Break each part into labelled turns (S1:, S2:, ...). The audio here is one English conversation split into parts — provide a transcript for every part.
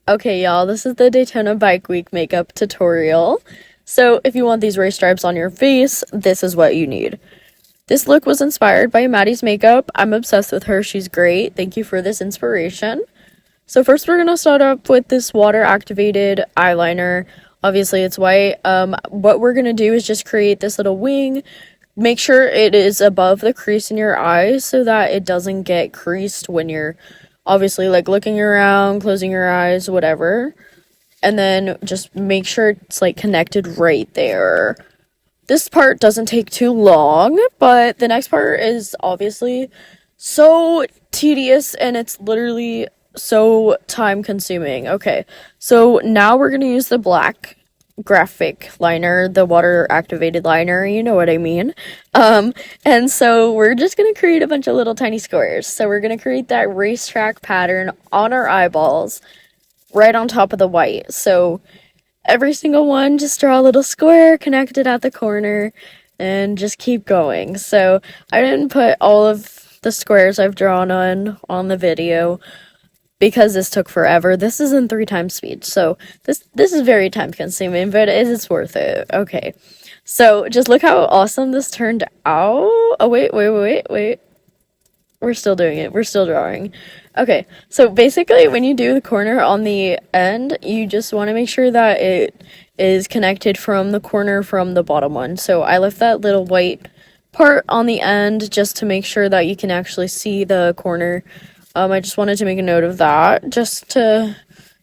S1: Okay, y'all, this is the Daytona Bike Week makeup tutorial. So, if you want these race stripes on your face, this is what you need. This look was inspired by Maddie's makeup. I'm obsessed with her. She's great. Thank you for this inspiration. So, first, we're gonna start up with this water activated eyeliner. Obviously, it's white. What we're gonna do is just create this little wing. Make sure it is above the crease in your eyes so that it doesn't get creased when you're obviously like looking around, closing your eyes, whatever. And then just make sure it's like connected right there. This part doesn't take too long, but the next part is obviously so tedious and it's literally so time consuming. Okay, so now we're gonna use the black graphic liner, the water activated liner, you know what I mean. And so we're just gonna create a bunch of little tiny squares. So we're gonna create that racetrack pattern on our eyeballs right on top of the white. So every single one, just draw a little square connected at the corner and just keep going. So I didn't put all of the squares I've drawn on the video because this took forever. This is in 3 times speed, so this is very time consuming, but it's worth it. Okay, so just look how awesome this turned out. Oh wait. We're still doing it. We're still drawing. Okay, so basically when you do the corner on the end, you just want to make sure that it is connected from the corner from the bottom one. So I left that little white part on the end just to make sure that you can actually see the corner. I just wanted to make a note of that just to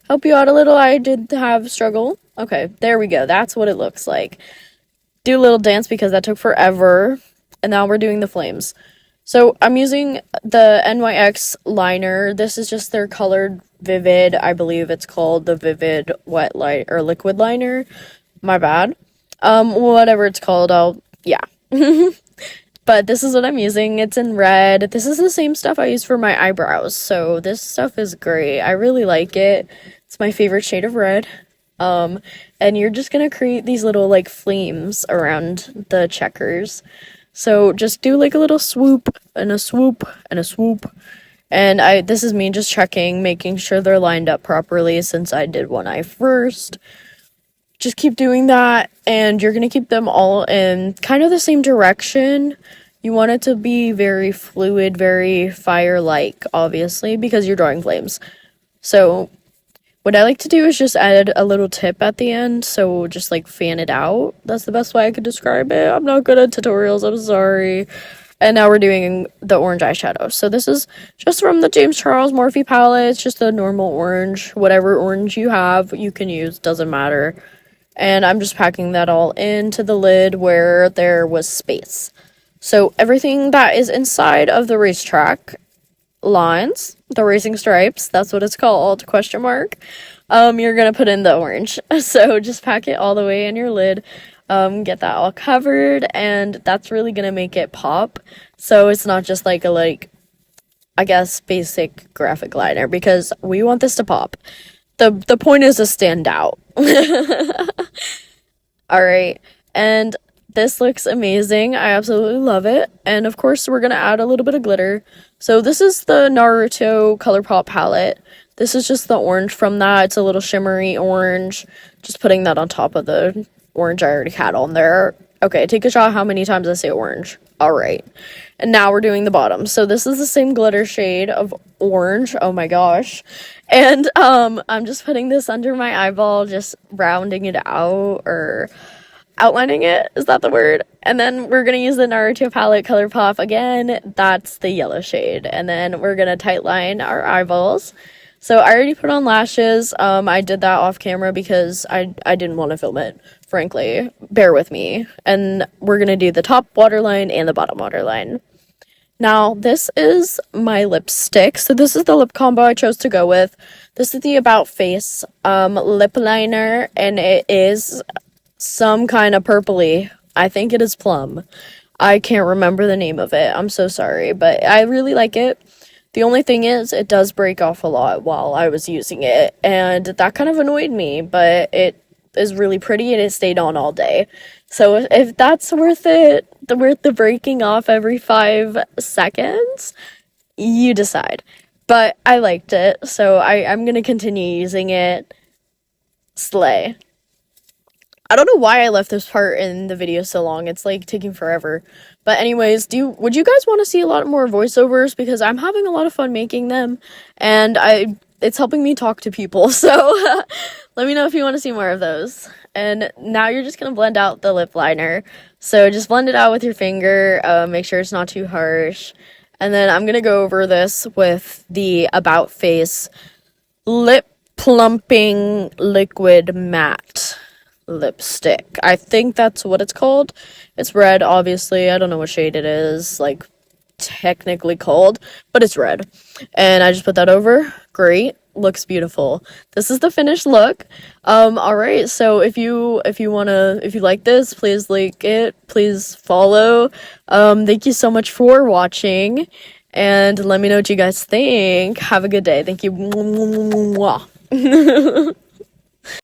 S1: help you out a little. I did have struggle. Okay, there we go. That's what it looks like. Do a little dance because that took forever. And now we're doing the flames. So I'm using the NYX liner. This is just their colored vivid. I believe it's called the vivid wet light or liquid liner. My bad. Whatever it's called, yeah. But this is what I'm using. It's in red. This is the same stuff I use for my eyebrows. So this stuff is great. I really like it. It's my favorite shade of red. And you're just gonna create these little like flames around the checkers. So just do like a little swoop and a swoop and a swoop. And this is me just checking, making sure they're lined up properly since I did one eye first. Just keep doing that, and you're gonna keep them all in kind of the same direction. You want it to be very fluid, very fire-like, obviously, because you're drawing flames. So what I like to do is just add a little tip at the end, so just like fan it out. That's the best way I could describe it. I'm not good at tutorials, I'm sorry. And now we're doing the orange eyeshadow. So this is just from the James Charles Morphe palette. It's just a normal orange. Whatever orange you have, you can use, doesn't matter. And I'm just packing that all into the lid where there was space. So everything that is inside of the racetrack lines, the racing stripes, that's what it's called, question mark, you're gonna put in the orange. So just pack it all the way in your lid, get that all covered, and that's really gonna make it pop. So it's not just like I guess basic graphic liner, because we want this to pop. The point is to stand out. All right, and this looks amazing. I absolutely love it. And of course, we're gonna add a little bit of glitter. So this is the Naruto ColourPop palette. This is just the orange from that. It's a little shimmery orange. Just putting that on top of the orange I already had on there. Okay, take a shot how many times I say orange. All right. And now we're doing the bottom. So this is the same glitter shade of orange. Oh my gosh. And I'm just putting this under my eyeball, just rounding it out or outlining it. Is that the word? And then we're going to use the Naruto palette ColourPop again. That's the yellow shade. And then we're going to tightline our eyeballs. So I already put on lashes. I did that off camera because I didn't want to film it, frankly. Bear with me. And we're going to do the top waterline and the bottom waterline. Now, this is my lipstick. So this is the lip combo I chose to go with. This is the About Face lip liner, and it is some kind of purpley. I think it is plum. I can't remember the name of it. I'm so sorry, but I really like it. The only thing is, it does break off a lot while I was using it, and that kind of annoyed me, but it is really pretty and it stayed on all day. So if that's worth it, worth the breaking off every 5 seconds, you decide. but I liked it, so I'm gonna continue using it. Slay. I don't know why I left this part in the video so long. It's like taking forever. But anyways, would you guys want to see a lot more voiceovers, because I'm having a lot of fun making them, and it's helping me talk to people. So let me know if you want to see more of those. And now you're just going to blend out the lip liner. So just blend it out with your finger. Make sure it's not too harsh. And then I'm going to go over this with the About Face Lip Plumping Liquid Matte lipstick. I think that's what it's called. It's red, obviously. I don't know what shade it is, like, technically called, but it's red. And I just put that over. Great. Looks beautiful. This is the finished look. Alright, so if you like this, please like it, please follow. Thank you so much for watching, and let me know what you guys think. Have a good day. Thank you.